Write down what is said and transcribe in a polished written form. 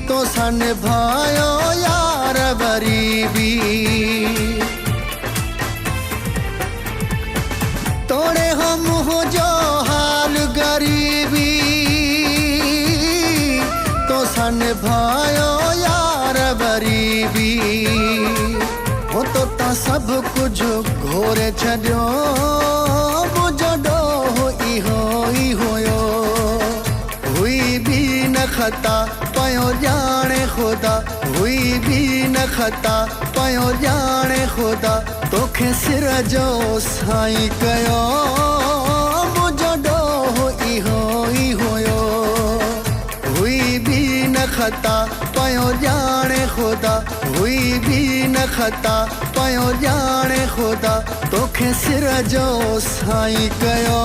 तो सन भायो यार गरीबी तोड़े हम हो जो हाल गरीबी तो सन भायो यार गरीबी हो तो ता सब कुछ घोरे छड़ियो बुजडो ई होयो हुई भी न खता पयो जाने खुदा हुई भी न खता पयो जाने खुदा तोखे सिर जो साईं कयो बुजडो ई होयो हुई भी न खता पयो जाने खुदा हुई भी न खता पयो जाने खुदा तोखे सिर जो साईं कयो